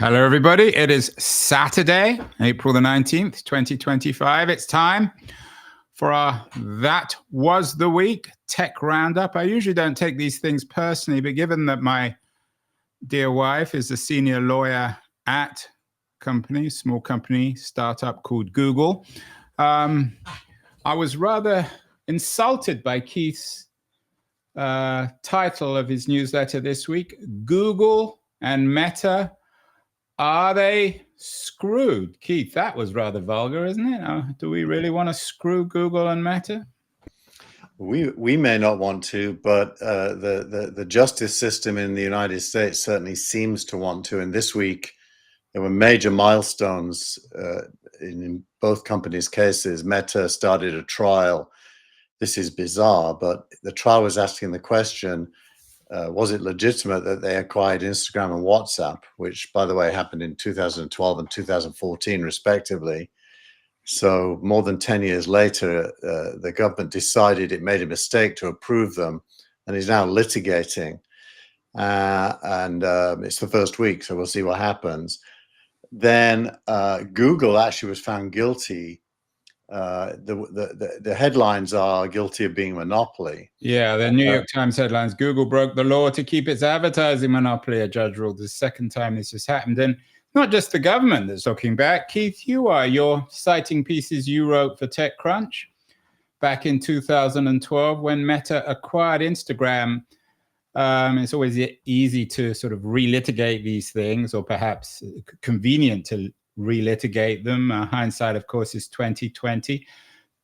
Hello, everybody. It is Saturday, April the 19th, 2025. It's time for our That Was the Week Tech Roundup. I usually don't take these things personally, but given that my dear wife is a senior lawyer at a small company, startup called Google, I was rather insulted by Keith's title of his newsletter this week, Google and Meta. Are they screwed? Keith, that was rather vulgar, isn't it? Do we really want to screw Google and Meta? We may not want to, but the justice system in the United States certainly seems to want to. And this week, there were major milestones in both companies' cases. Meta started a trial. This is bizarre, but the trial was asking the question, was it legitimate that they acquired Instagram and WhatsApp, which, by the way, happened in 2012 and 2014, respectively. So more than 10 years later, the government decided it made a mistake to approve them and is now litigating. It's the first week, so we'll see what happens. Then Google actually was found guilty. The headlines are guilty of being a monopoly. Yeah, the New York Times headlines, Google broke the law to keep its advertising monopoly, a judge ruled. The second time this has happened. And not just the government that's looking back. Keith, you're citing pieces you wrote for TechCrunch back in 2012 when Meta acquired Instagram. It's always easy to sort of relitigate these things, or perhaps convenient to relitigate them. Hindsight, of course, is 2020.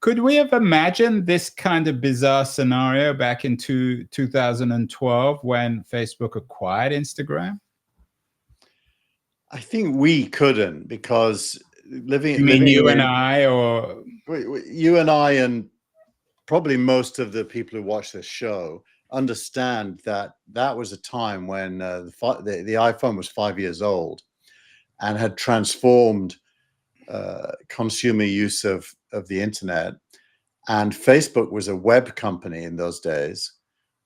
Could we have imagined this kind of bizarre scenario back in 2012 when Facebook acquired Instagram? I think we couldn't, because you and I, or you and I, and probably most of the people who watch this show understand that that was a time when the iPhone was 5 years old and had transformed consumer use of the internet. And Facebook was a web company in those days,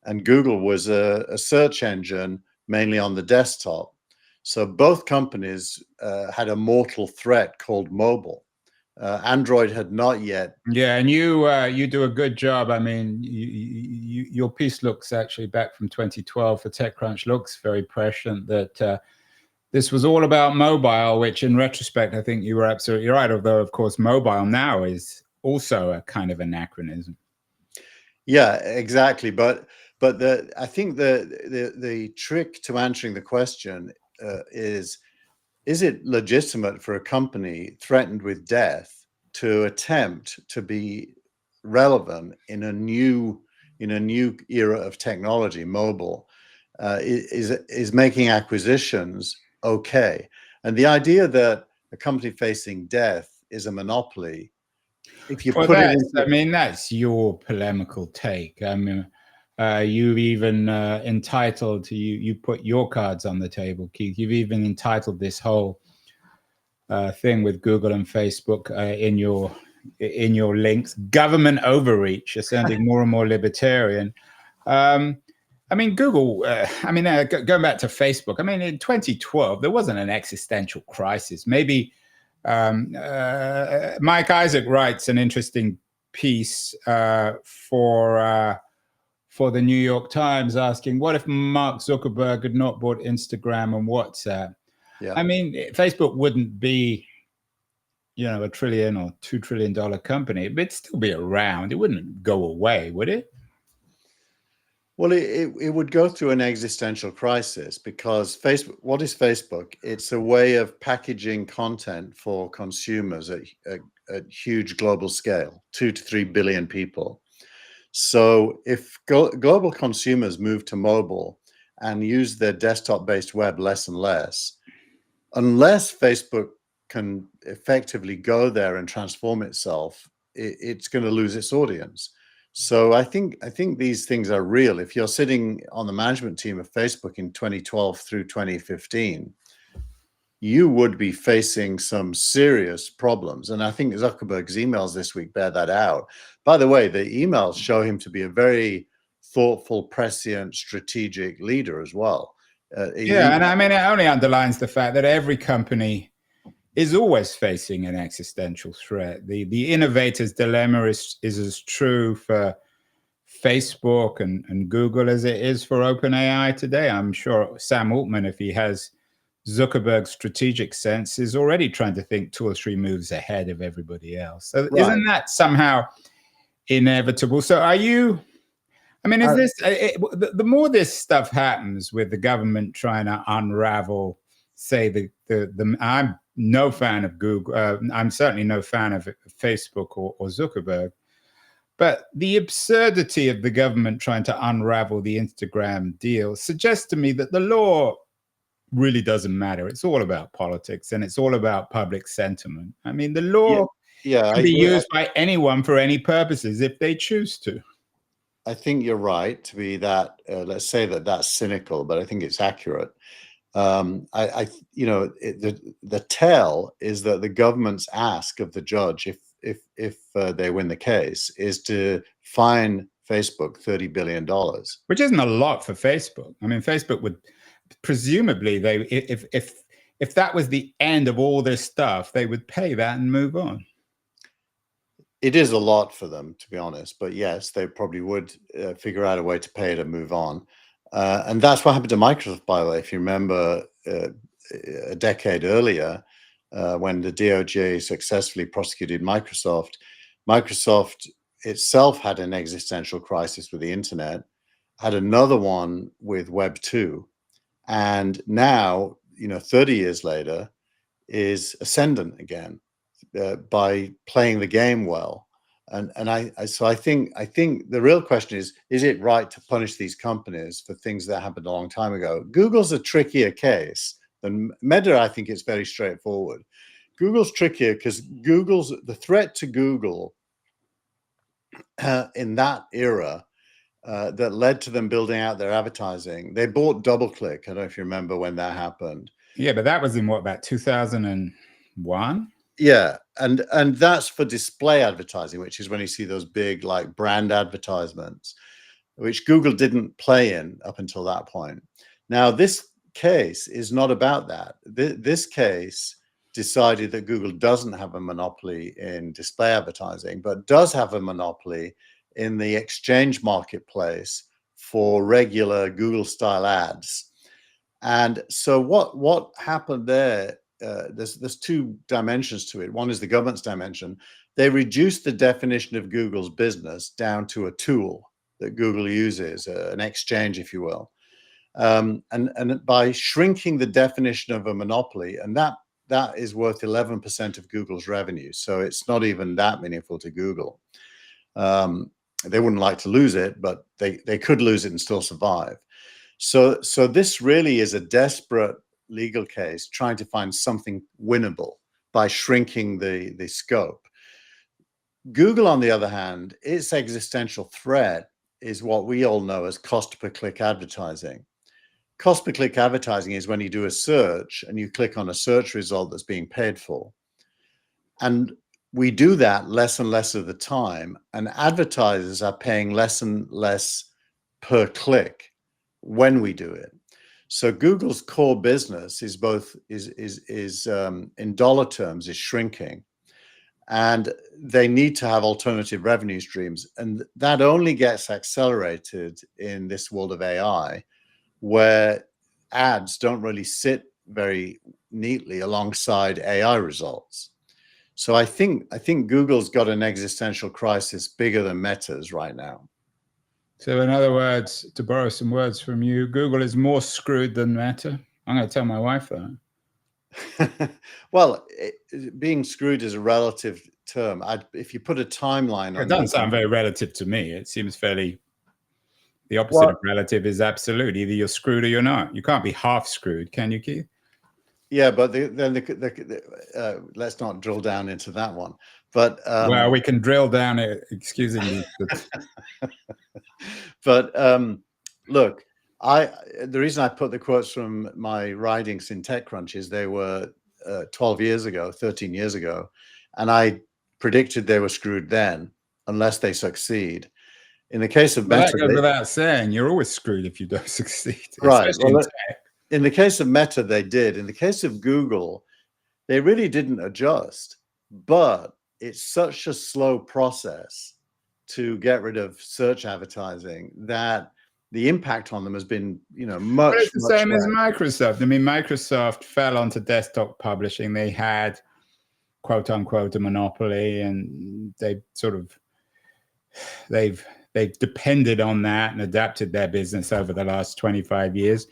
and Google was a search engine mainly on the desktop. So both companies had a mortal threat called mobile. Android had not yet. Yeah, and you do a good job. I mean, your piece looks actually back from 2012 for TechCrunch looks very prescient that this was all about mobile, which in retrospect, I think you were absolutely right. Although, of course, mobile now is also a kind of anachronism. Yeah, exactly. But I think the trick to answering the question is it legitimate for a company threatened with death to attempt to be relevant in a new era of technology, mobile? Is making acquisitions okay? And the idea that a company facing death is a monopoly, if you put it into, I mean, that's your polemical take. I mean, you've even entitled you put your cards on the table, Keith. You've even entitled this whole thing with Google and Facebook in your links, government overreach. You're sounding more and more libertarian. I mean, Google, going back to Facebook, I mean, in 2012, there wasn't an existential crisis. Maybe Mike Isaac writes an interesting piece for the New York Times asking, what if Mark Zuckerberg had not bought Instagram and WhatsApp? Yeah. I mean, Facebook wouldn't be, $1 trillion or $2 trillion company, but it'd still be around. It wouldn't go away, would it? Well, it would go through an existential crisis, because Facebook, what is Facebook? It's a way of packaging content for consumers at huge global scale, 2 to 3 billion people. So if global consumers move to mobile and use their desktop-based web less and less, unless Facebook can effectively go there and transform itself, it's going to lose its audience. So I think these things are real. If you're sitting on the management team of Facebook in 2012 through 2015, you would be facing some serious problems. And I think Zuckerberg's emails this week bear that out. By the way, the emails show him to be a very thoughtful, prescient, strategic leader as well. Yeah, and I mean, it only underlines the fact that every company is always facing an existential threat. The innovator's dilemma is as true for Facebook and Google as it is for OpenAI today. I'm sure Sam Altman, if he has Zuckerberg's strategic sense, is already trying to think 2 or 3 moves ahead of everybody else. So isn't that somehow inevitable? So are you, I mean, is this, the more this stuff happens with the government trying to unravel, say, I'm no fan of Google, I'm certainly no fan of Facebook or Zuckerberg, but the absurdity of the government trying to unravel the Instagram deal suggests to me that the law really doesn't matter. It's all about politics and it's all about public sentiment. I mean, the law can be used by anyone for any purposes if they choose to. I think you're right to be that, let's say that's cynical, but I think it's accurate. The tell is that the government's ask of the judge, if they win the case, is to fine Facebook $30 billion, which isn't a lot for Facebook. I mean, Facebook would presumably, if that was the end of all this stuff, they would pay that and move on. It is a lot for them, to be honest, but yes, they probably would figure out a way to pay it and move on. And that's what happened to Microsoft, by the way. If you remember a decade earlier, when the DOJ successfully prosecuted Microsoft, Microsoft itself had an existential crisis with the internet, had another one with Web 2, and now, 30 years later, is ascendant again by playing the game well. So I think the real question is it right to punish these companies for things that happened a long time ago? Google's a trickier case than Meta. I think it's very straightforward. Google's trickier because the threat to Google in that era that led to them building out their advertising. They bought DoubleClick. I don't know if you remember when that happened. Yeah, but that was in what, about 2001? Yeah, and that's for display advertising, which is when you see those big like brand advertisements, which Google didn't play in up until that point. Now, this case is not about that. This case decided that Google doesn't have a monopoly in display advertising, but does have a monopoly in the exchange marketplace for regular Google-style ads. And so what happened there? There's 2 dimensions to it. One is the government's dimension. They reduced the definition of Google's business down to a tool that Google uses, an exchange, if you will. And by shrinking the definition of a monopoly, and that is worth 11% of Google's revenue. So it's not even that meaningful to Google. They wouldn't like to lose it, but they could lose it and still survive. So this really is a desperate legal case trying to find something winnable by shrinking the scope. Google, on the other hand, its existential threat is what we all know as cost per click advertising. Cost per click advertising is when you do a search and you click on a search result that's being paid for. And we do that less and less of the time, and advertisers are paying less and less per click when we do it. So Google's core business is in dollar terms is shrinking, and they need to have alternative revenue streams, and that only gets accelerated in this world of AI, where ads don't really sit very neatly alongside AI results. So I think Google's got an existential crisis bigger than Meta's right now. So in other words, to borrow some words from you, Google is more screwed than Meta. I'm going to tell my wife that. Well, being screwed is a relative term. If you put a timeline on it, doesn't sound very relative to me. It seems fairly, the opposite of relative is absolute. Either you're screwed or you're not. You can't be half screwed, can you, Keith? Yeah, but let's not drill down into that one. But well, we can drill down it. Excuse me. But look, the reason I put the quotes from my writings in TechCrunch is they were 12 years ago, 13 years ago, and I predicted they were screwed then, unless they succeed. In the case of Meta, that goes without saying. You're always screwed if you don't succeed. Right. Well, In the case of Meta, they did. In the case of Google, they really didn't adjust. But it's such a slow process to get rid of search advertising that the impact on them has been, much. But it's the much same as less. Microsoft. I mean, Microsoft fell onto desktop publishing. They had, quote unquote, a monopoly, and they've depended on that and adapted their business over the last 25 years.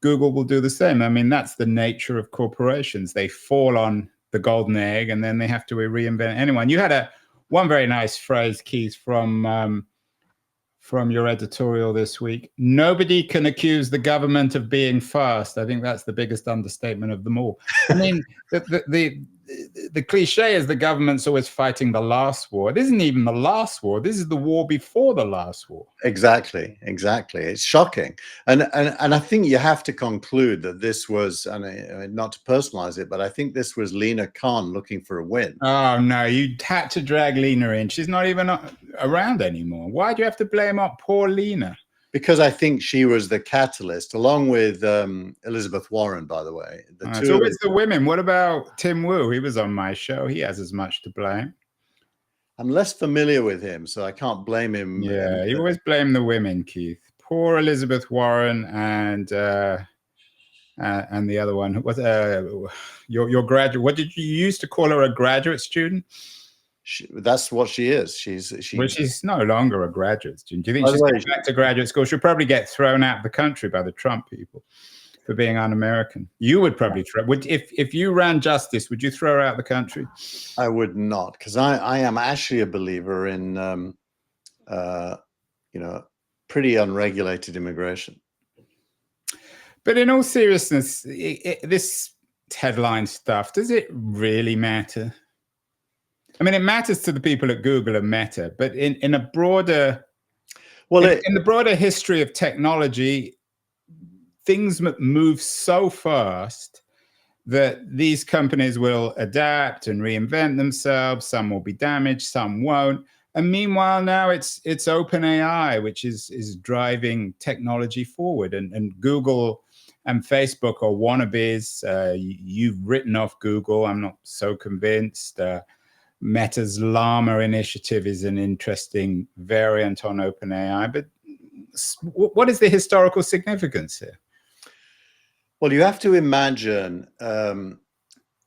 Google will do the same. I mean, that's the nature of corporations. They fall on the golden egg, and then they have to reinvent anyone. You had one very nice phrase, Keith, from your editorial this week. Nobody can accuse the government of being fast. I think that's the biggest understatement of them all. I mean, the cliche is the government's always fighting the last war. It isn't even the last war. This is the war before the last war. Exactly. It's shocking. And I think you have to conclude that this was, and not to personalize it, but I think this was Lina Khan looking for a win. Oh, no, you had to drag Lina in. She's not even around anymore. Why do you have to blame up poor Lina? Because I think she was the catalyst, along with Elizabeth Warren, by the way. It's always the women. What about Tim Wu? He was on my show. He has as much to blame. I'm less familiar with him, so I can't blame him. Yeah, you always blame the women, Keith. Poor Elizabeth Warren and the other one. What your graduate? What did you used to call her? A graduate student? That's what she is. She's no longer a graduate student. Do you think she's going back to graduate school? She'll probably get thrown out of the country by the Trump people for being un-American. You would probably if you ran justice, would you throw her out of the country? I would not, because I am actually a believer in pretty unregulated immigration. But in all seriousness, this headline stuff, does it really matter? I mean, it matters to the people at Google and Meta, but in a broader, in the broader history of technology, things move so fast that these companies will adapt and reinvent themselves. Some will be damaged, some won't. And meanwhile, now it's OpenAI, which is driving technology forward. And Google and Facebook are wannabes. You've written off Google. I'm not so convinced. Meta's Llama initiative is an interesting variant on OpenAI. But what is the historical significance here? Well, you have to imagine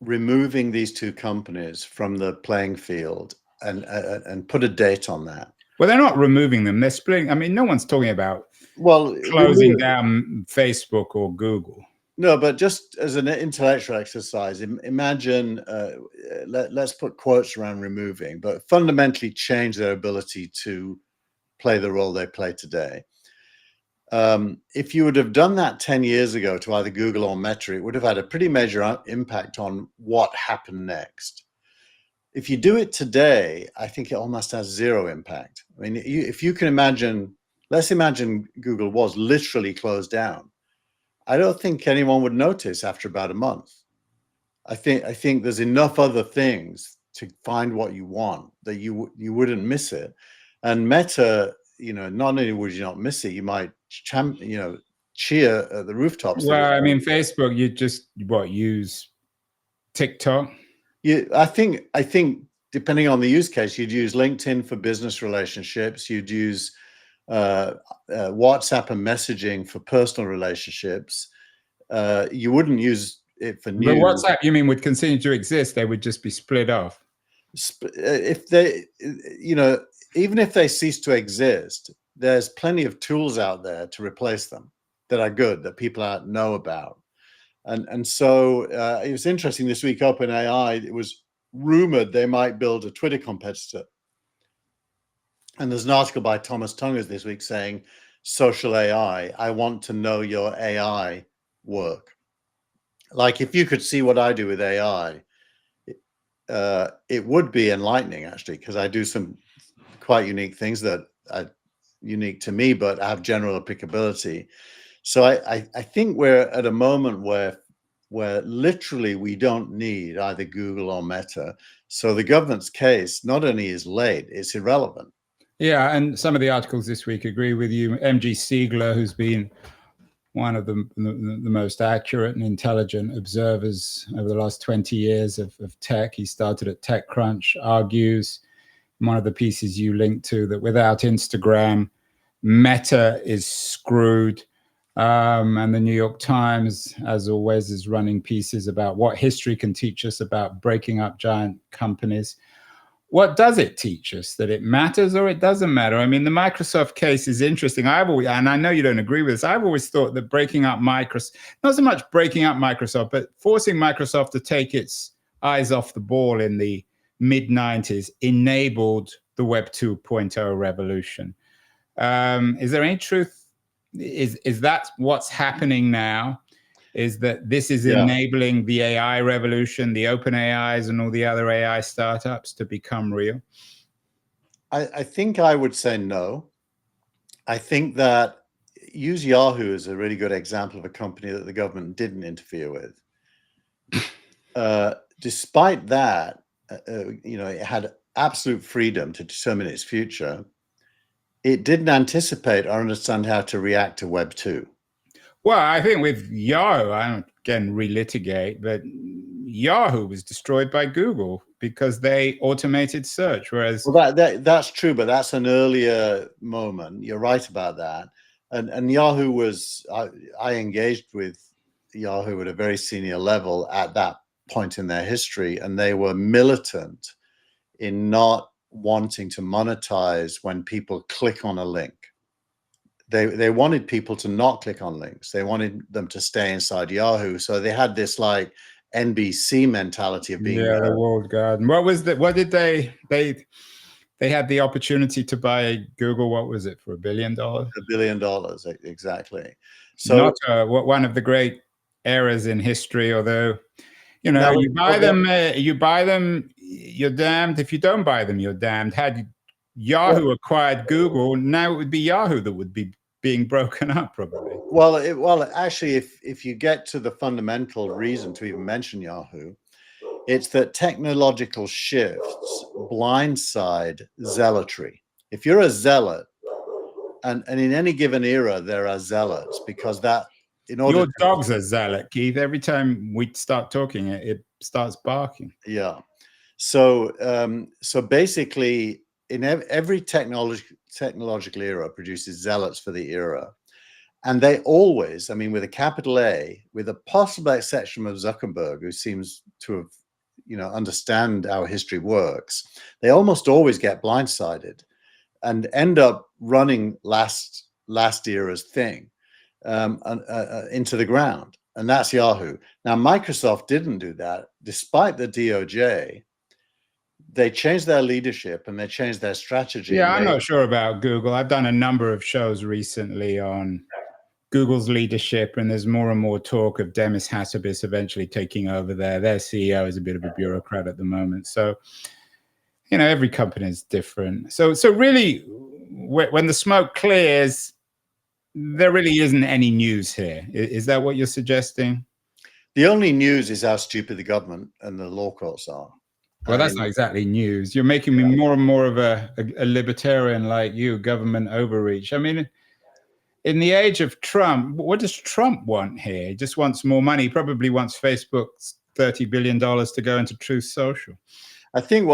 removing these two companies from the playing field and put a date on that. Well, they're not removing them. They're splitting. I mean, no one's talking about closing down Facebook or Google. No, but just as an intellectual exercise, imagine, let's put quotes around removing, but fundamentally change their ability to play the role they play today. If you would have done that 10 years ago to either Google or Meta, it would have had a pretty major impact on what happened next. If you do it today, I think it almost has zero impact. I mean, if you can imagine, let's imagine Google was literally closed down. I don't think anyone would notice after about a month. I think there's enough other things to find what you want that you wouldn't miss it. And Meta, not only would you not miss it, you might cheer at the rooftops. Well, I mean, Facebook, you just use TikTok. I think depending on the use case, you'd use LinkedIn for business relationships. You'd use WhatsApp and messaging for personal relationships. You wouldn't use it for news. But WhatsApp, you mean, would continue to exist? They would just be split off. If they, even if they cease to exist, there's plenty of tools out there to replace them that are good, that people know about. And so it was interesting this week, OpenAI, it was rumored they might build a Twitter competitor. And there's an article by Thomas Tungers this week saying, social AI, I want to know your AI work. Like, if you could see what I do with AI, it would be enlightening, actually, because I do some quite unique things that are unique to me, but have general applicability. So I think we're at a moment where literally we don't need either Google or Meta. So the government's case not only is late, it's irrelevant. Yeah, and some of the articles this week agree with you. MG Siegler, who's been one of the most accurate and intelligent observers over the last 20 years of tech. He started at TechCrunch, argues in one of the pieces you linked to that without Instagram, Meta is screwed. And the New York Times, as always, is running pieces about what history can teach us about breaking up giant companies. What does it teach us? That it matters or it doesn't matter? I mean, the Microsoft case is interesting. And I know you don't agree with this, I've always thought that breaking up Microsoft, not so much breaking up Microsoft, but forcing Microsoft to take its eyes off the ball in the mid-90s enabled the Web 2.0 revolution. Is there any truth? Is that what's happening now? Is that this is enabling the AI revolution, the open AIs and all the other AI startups to become real? I think I would say no. I think that use Yahoo as a really good example of a company that the government didn't interfere with. Despite that, it had absolute freedom to determine its future. It didn't anticipate or understand how to react to Web 2. Well, I think with Yahoo, I don't again relitigate, but Yahoo was destroyed by Google because they automated search. Whereas, well, that's true, but that's an earlier moment. You're right about that. And Yahoo was, I engaged with Yahoo at a very senior level at that point in their history, and they were militant in not wanting to monetize when people click on a link. They wanted people to not click on links. They wanted them to stay inside Yahoo. So they had this like NBC mentality of being the walled garden. What was that? What did they had the opportunity to buy Google? What was it, for $1 billion? $1 billion, exactly. So not one of the great eras in history, although you buy them, you're damned. If you don't buy them, you're damned. Had Yahoo acquired Google, now it would be Yahoo that would be being broken up, probably. Well, actually, if you get to the fundamental reason to even mention Yahoo, it's that technological shifts blindside zealotry. If you're a zealot, and in any given era there are zealots, because that in order your dog's a zealot, Keith. Every time we start talking, it starts barking. Yeah. So basically, in every technological era produces zealots for the era. And they always, I mean, with a capital A, with a possible exception of Zuckerberg, who seems to have, understand how history works, they almost always get blindsided and end up running last era's thing into the ground. And that's Yahoo. Now, Microsoft didn't do that. Despite the DOJ, they changed their leadership and they changed their strategy. Yeah, I'm not sure about Google. I've done a number of shows recently on Google's leadership, and there's more and more talk of Demis Hassabis eventually taking over there. Their CEO is a bit of a bureaucrat at the moment. So, every company is different. So really, when the smoke clears, there really isn't any news here. Is that what you're suggesting? The only news is how stupid the government and the law courts are. Well, that's not exactly news. You're making me more and more of a libertarian like you, government overreach. I mean, in the age of Trump, what does Trump want here? He just wants more money. He probably wants Facebook's $30 billion to go into Truth Social. I think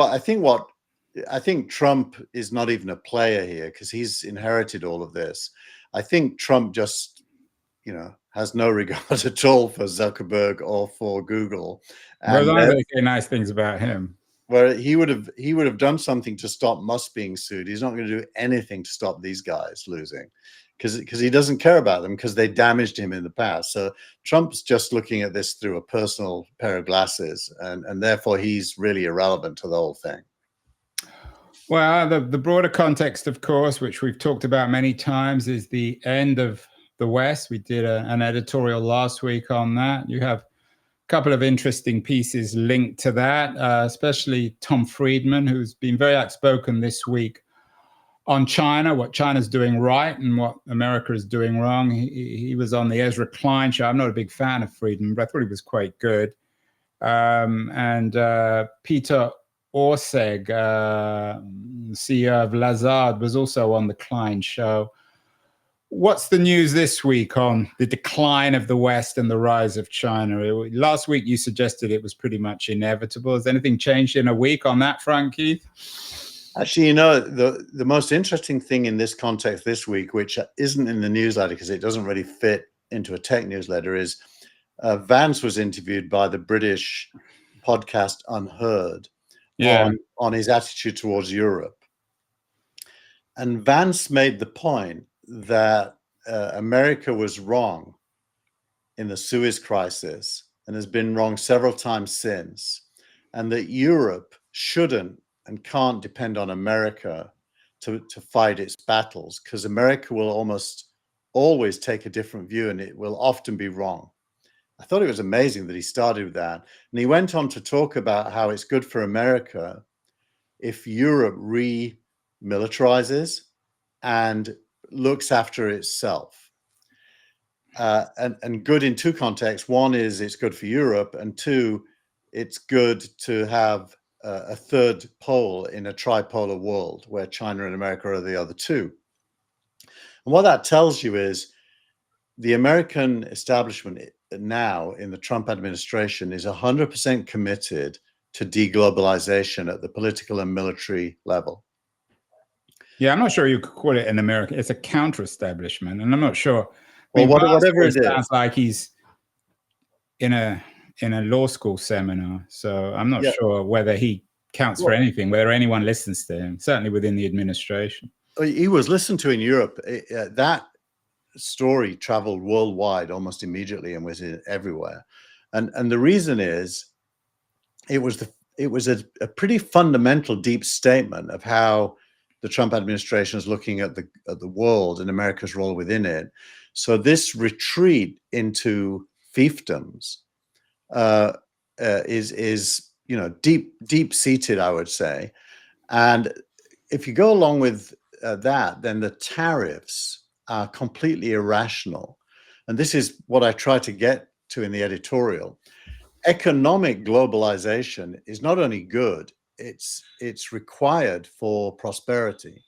Trump is not even a player here because he's inherited all of this. I think Trump just, has no regard at all for Zuckerberg or for Google. And they say nice things about him. Where he would have done something to stop Musk being sued. He's not going to do anything to stop these guys losing, because he doesn't care about them, because they damaged him in the past. So Trump's just looking at this through a personal pair of glasses, and therefore he's really irrelevant to the whole thing. Well, the broader context, of course, which we've talked about many times, is the end of the West. We did an editorial last week on that. You have a couple of interesting pieces linked to that, especially Tom Friedman, who's been very outspoken this week on China, what China's doing right and what America is doing wrong. He was on the Ezra Klein show. I'm not a big fan of Friedman, but I thought he was quite good. And Peter Orszag, CEO of Lazard, was also on the Klein show. what's the news this week on the decline of the West and the rise of China? Last week you suggested it was pretty much inevitable. Has anything changed in a week on that front, Keith? Actually, you know, the most interesting thing in this context this week, which isn't in the newsletter because it doesn't really fit into a tech newsletter, is Vance was interviewed by the British podcast Unheard on his attitude towards Europe. And Vance made the point that America was wrong in the Suez Crisis and has been wrong several times since, and that Europe shouldn't and can't depend on America to fight its battles, because America will almost always take a different view and it will often be wrong. I thought it was amazing that he started with that. And he went on to talk about how it's good for America if Europe remilitarizes and looks after itself. And good in two contexts. One is it's good for Europe, and two, it's good to have a third pole in a tripolar world where China and America are the other two. And what that tells you is the American establishment now in the Trump administration is 100% committed to deglobalization at the political and military level. Yeah, I'm not sure you could call it an American. It's a counter-establishment, and I'm not sure. Well, whatever it sounds like he's in a law school seminar, so I'm not sure whether he counts for anything, whether anyone listens to him. Certainly within the administration, he was listened to in Europe. That story traveled worldwide almost immediately and was everywhere, and the reason is it was a pretty fundamental, deep statement of how the Trump administration is looking at the world and America's role within it. So this retreat into fiefdoms is deep seated, I would say. And if you go along with that, then the tariffs are completely irrational. And this is what I try to get to in the editorial. Economic globalization is not only good, it's required for prosperity.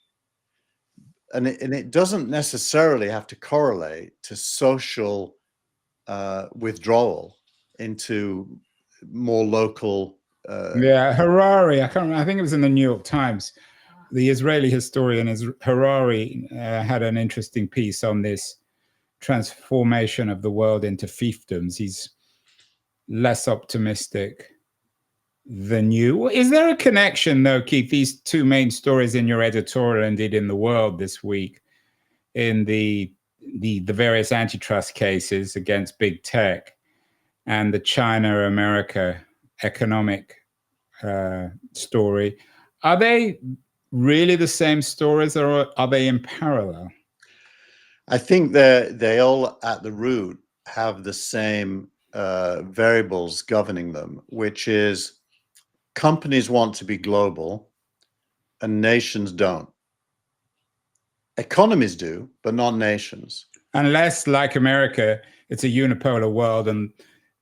And it doesn't necessarily have to correlate to social withdrawal into more local. Harari, I can't remember, I think it was in the New York Times. The Israeli historian Harari had an interesting piece on this transformation of the world into fiefdoms. He's less optimistic than you. Is there a connection, though, Keith, these two main stories in your editorial, indeed in The World this week, in the various antitrust cases against big tech and the China-America economic story, are they really the same stories, or are they in parallel? I think they all at the root have the same variables governing them, which is companies want to be global and nations don't. Economies do, but not nations. Unless, like America, it's a unipolar world, and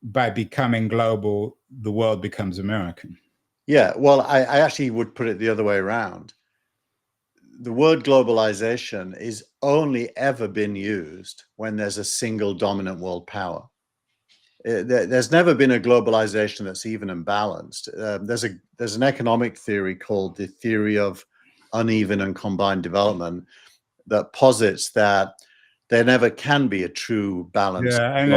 by becoming global, the world becomes American. Yeah, well, I actually would put it the other way around. The word globalization is only ever been used when there's a single dominant world power. There's never been a globalization that's even and balanced. There's an economic theory called the theory of uneven and combined development that posits that there never can be a true balance. Yeah, and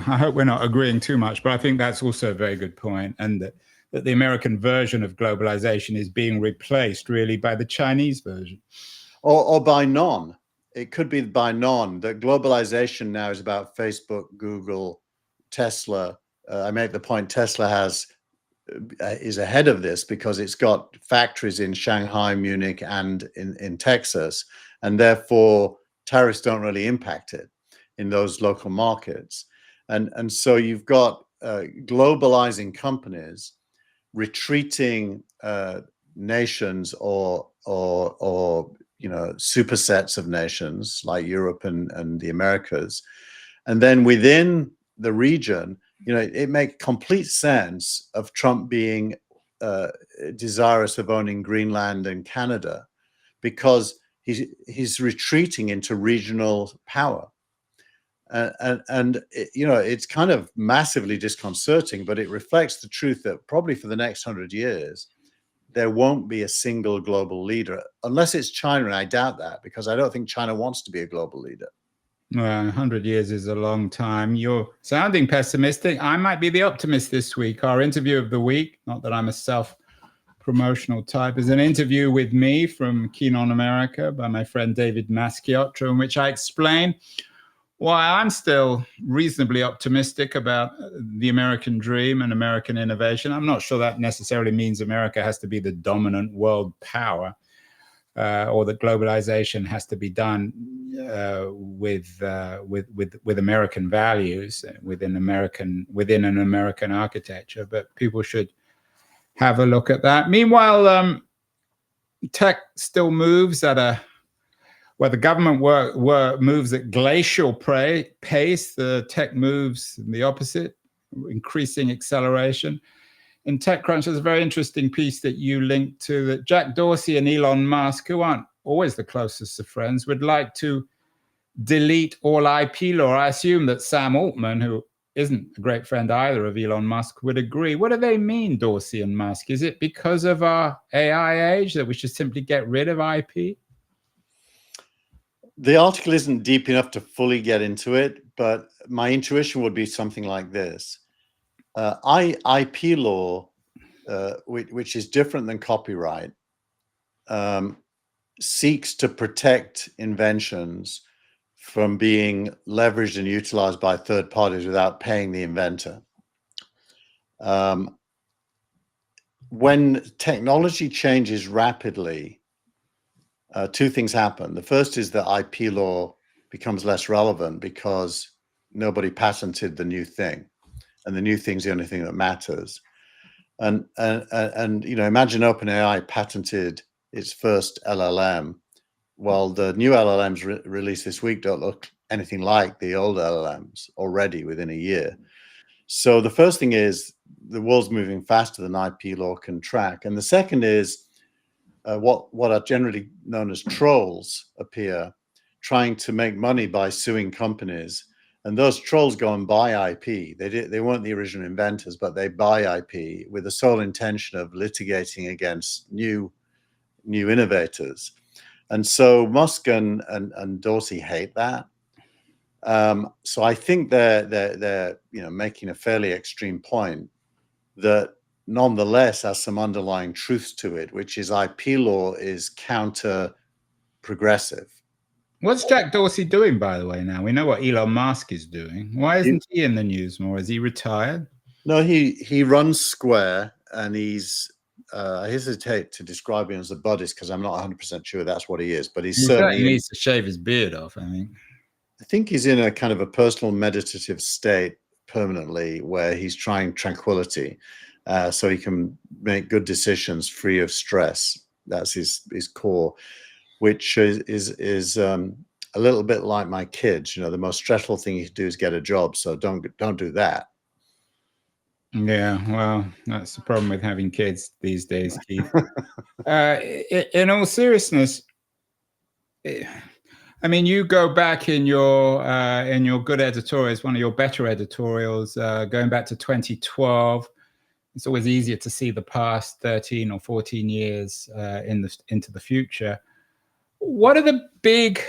I hope we're not agreeing too much, but I think that's also a very good point, and that the American version of globalization is being replaced really by the Chinese version. Or by none. It could be by none. That globalization now is about Facebook, Google, Tesla. I make the point Tesla is ahead of this because it's got factories in Shanghai, Munich, and in Texas, and therefore tariffs don't really impact it in those local markets. And so you've got globalizing companies retreating nations or supersets of nations like Europe and the Americas, and then within the region, it makes complete sense of Trump being desirous of owning Greenland and Canada, because he's retreating into regional power. And you know, it's kind of massively disconcerting, but it reflects the truth that probably for the next 100 years, there won't be a single global leader, unless it's China, and I doubt that, because I don't think China wants to be a global leader. Well, 100 years is a long time. You're sounding pessimistic. I might be the optimist this week. Our interview of the week, not that I'm a self-promotional type, is an interview with me from Keen on America by my friend David Masciotto, in which I explain why I'm still reasonably optimistic about the American dream and American innovation. I'm not sure that necessarily means America has to be the dominant world power, or that globalization has to be done with American values within an American architecture. But people should have a look at that. Meanwhile, tech still moves at where the government moves at glacial pace, the tech moves in the opposite, increasing acceleration. In TechCrunch, there's a very interesting piece that you linked to, that Jack Dorsey and Elon Musk, who aren't always the closest of friends, would like to delete all IP law. I assume that Sam Altman, who isn't a great friend either of Elon Musk, would agree. What do they mean, Dorsey and Musk? Is it because of our AI age that we should simply get rid of IP? The article isn't deep enough to fully get into it, but my intuition would be something like this. IP law, which is different than copyright, seeks to protect inventions from being leveraged and utilized by third parties without paying the inventor. When technology changes rapidly, two things happen. The first is that IP law becomes less relevant because nobody patented the new thing, and the new thing's the only thing that matters. And you know, imagine OpenAI patented its first LLM. Well, the new LLMs released this week don't look anything like the old LLMs already within a year. So the first thing is the world's moving faster than IP law can track, and the second is what are generally known as trolls appear, trying to make money by suing companies. And those trolls go and buy IP. They weren't the original inventors, but they buy IP with the sole intention of litigating against new innovators. And so Musk and Dorsey hate that. So I think they're you know, making a fairly extreme point that nonetheless has some underlying truths to it, which is IP law is counter progressive. What's Jack Dorsey doing, by the way, now? We know what Elon Musk is doing. Why isn't he in the news more? Is he retired? No, he runs Square, and he's I hesitate to describe him as a Buddhist because I'm not 100% sure that's what he is, but he certainly needs to shave his beard off, I think. I think he's in a kind of a personal meditative state permanently where he's trying tranquility. So he can make good decisions free of stress. That's his core, which is a little bit like my kids. You know, the most stressful thing you can do is get a job. So don't do that. Yeah, well, that's the problem with having kids these days, Keith. In all seriousness, I mean, you go back in your good editorials, one of your better editorials, going back to 2012. It's always easier to see the past 13 or 14 years into the future. What are the big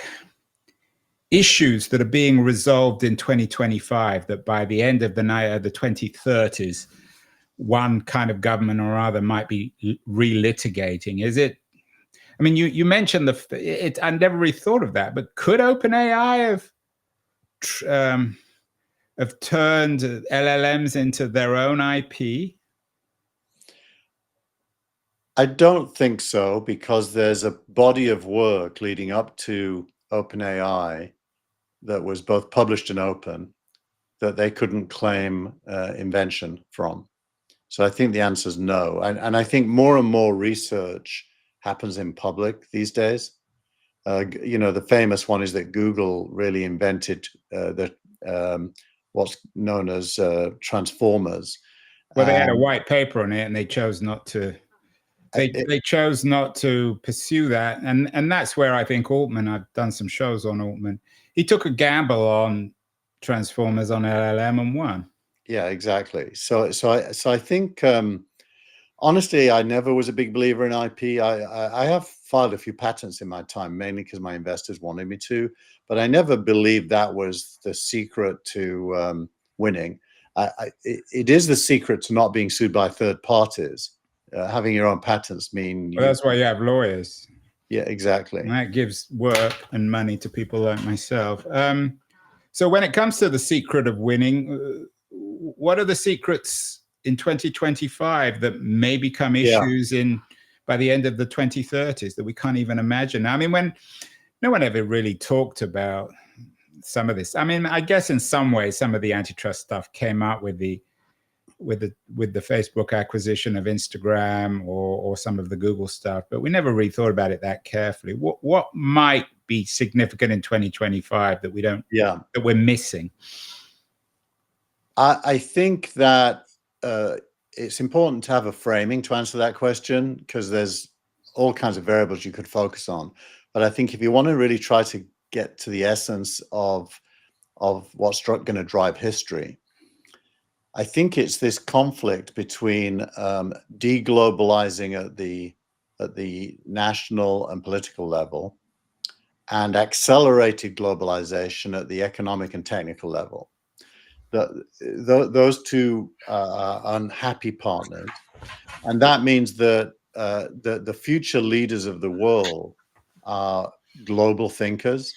issues that are being resolved in 2025 that by the end of the 2030s, one kind of government or other might be relitigating? Is it, I mean, you mentioned I never really thought of that, but could OpenAI have turned LLMs into their own IP? I don't think so, because there's a body of work leading up to OpenAI that was both published and open that they couldn't claim invention from. So I think the answer is no. And I think more and more research happens in public these days. You know, the famous one is that Google really invented what's known as transformers. Well, they had a white paper on it and they chose not to they chose not to pursue that, and that's where I think Altman. I've done some shows on Altman. He took a gamble on Transformers on LLM and won. Yeah, exactly. So I think honestly, I never was a big believer in IP. I have filed a few patents in my time, mainly because my investors wanted me to, but I never believed that was the secret to winning. It is the secret to not being sued by third parties. Having your own patents mean Well, that's why you have lawyers. Yeah, exactly. And that gives work and money to people like myself. So when it comes to the secret of winning, what are the secrets in 2025 that may become issues by the end of the 2030s that we can't even imagine? I mean, when no one ever really talked about some of this. I mean, I guess in some ways, some of the antitrust stuff came out with the Facebook acquisition of Instagram or some of the Google stuff, but we never really thought about it that carefully. What might be significant in 2025 that that we're missing? I think that it's important to have a framing to answer that question, because there's all kinds of variables you could focus on. But I think if you want to really try to get to the essence of what's going to drive history, I think it's this conflict between deglobalizing at the national and political level and accelerated globalization at the economic and technical level. Those two are unhappy partners, and that means that the future leaders of the world are global thinkers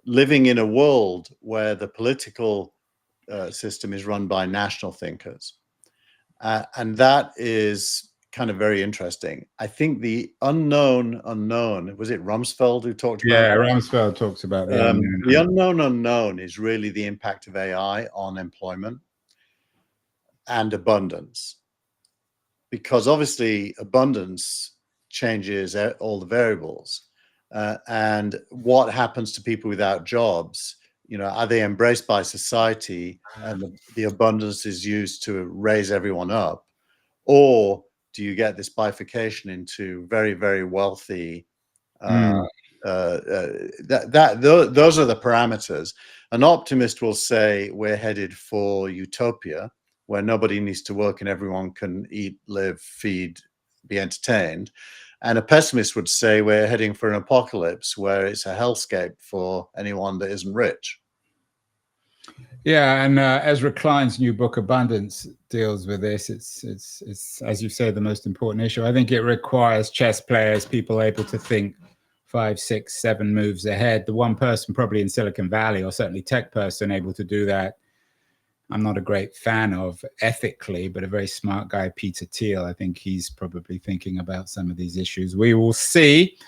living in a world where the political system is run by national thinkers, and that is kind of very interesting. I think the unknown, was it Rumsfeld who talked about that? Rumsfeld talks about the unknown. The unknown is really the impact of AI on employment and abundance, because obviously abundance changes all the variables, and what happens to people without jobs. Are they embraced by society and the abundance is used to raise everyone up, or do you get this bifurcation into very, very wealthy? Those are the parameters. An optimist will say we're headed for utopia, where nobody needs to work and everyone can eat, live, feed, be entertained. And a pessimist would say we're heading for an apocalypse where it's a hellscape for anyone that isn't rich. Yeah, and Ezra Klein's new book Abundance deals with this. It's as you say, the most important issue. I think it requires chess players, people able to think 5, 6, 7 moves ahead. The one person probably in Silicon Valley, or certainly tech person, able to do that, I'm not a great fan of ethically, but a very smart guy, Peter Thiel. I think he's probably thinking about some of these issues. We will see.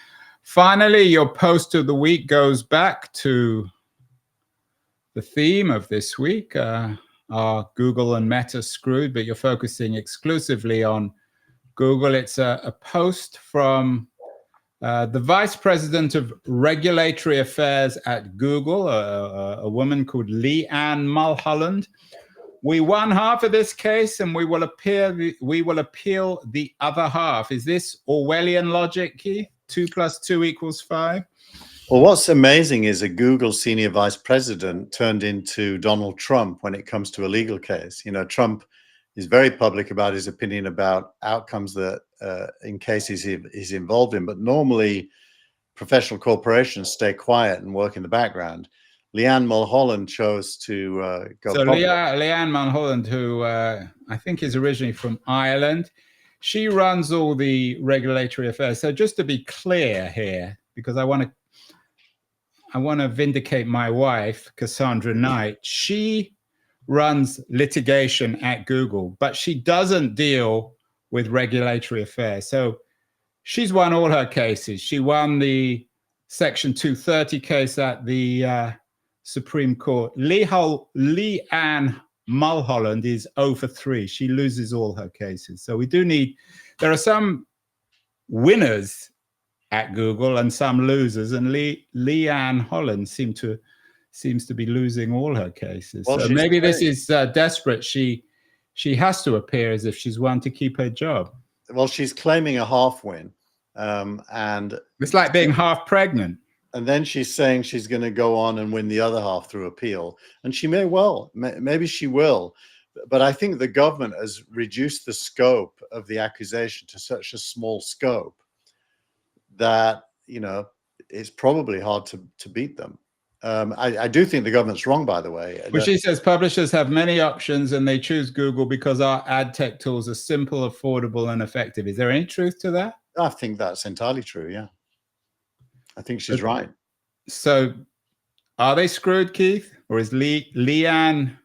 Finally, your post of the week goes back to the theme of this week. Are Google and Meta screwed? But you're focusing exclusively on Google. It's a post from the Vice President of Regulatory Affairs at Google, a woman called Leanne Mulholland. We won half of this case, and we will appeal the other half. Is this Orwellian logic, Keith? 2 + 2 = 5? Well, what's amazing is a Google senior vice president turned into Donald Trump when it comes to a legal case. Trump is very public about his opinion about outcomes that in cases he's involved in, but normally professional corporations stay quiet and work in the background. Leanne Mulholland chose to go public. Leanne Mulholland, who I think is originally from Ireland, she runs all the regulatory affairs. So just to be clear here, because I want to vindicate my wife, Cassandra Knight. She runs litigation at Google, but she doesn't deal with regulatory affairs. So she's won all her cases. She won the Section 230 case at the Supreme Court. Leanne Mulholland is 0 for 3. She loses all her cases. So there are some winners at Google and some losers, and Leanne Holland seems to be losing all her cases. Well, so maybe this is desperate. She has to appear as if she's won to keep her job. well, she's claiming a half win, and it's like being half pregnant. And then she's saying she's going to go on and win the other half through appeal, and she may well, maybe she will. But I think the government has reduced the scope of the accusation to such a small scope that, you know, it's probably hard to beat them. I do think the government's wrong, by the way. Well, she says publishers have many options and they choose Google because our ad tech tools are simple, affordable, and effective. Is there any truth to that? I think that's entirely true, yeah. I think she's right. So are they screwed, Keith? Or is Leanne,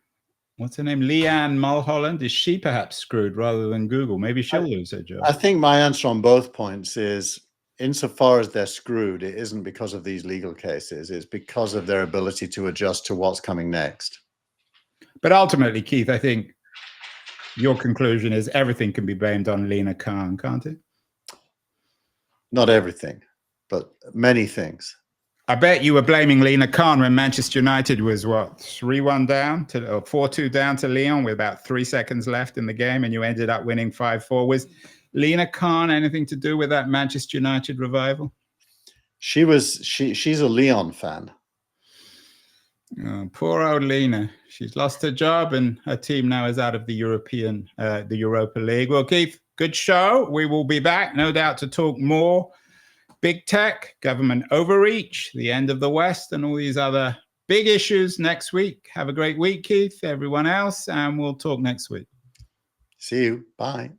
what's her name? Leanne Mulholland, is she perhaps screwed rather than Google? Maybe she'll lose her job. I think my answer on both points is, insofar as they're screwed, it isn't because of these legal cases. It's because of their ability to adjust to what's coming next. But ultimately, Keith, I think your conclusion is everything can be blamed on Lina Khan, can't it? Not everything, but many things. I bet you were blaming Lina Khan when Manchester United was, what, 3-1 down to, or 4-2 down to Lyon with about 3 seconds left in the game, and you ended up winning 5-4. Was Lina Khan anything to do with that Manchester United revival? She's a Lyon fan. Oh, poor old Lina. She's lost her job and her team now is out of the Europa League. Well, Keith, good show. We will be back, no doubt, to talk more big tech, government overreach, the end of the West, and all these other big issues next week. Have a great week, Keith, everyone else, and we'll talk next week. See you. Bye.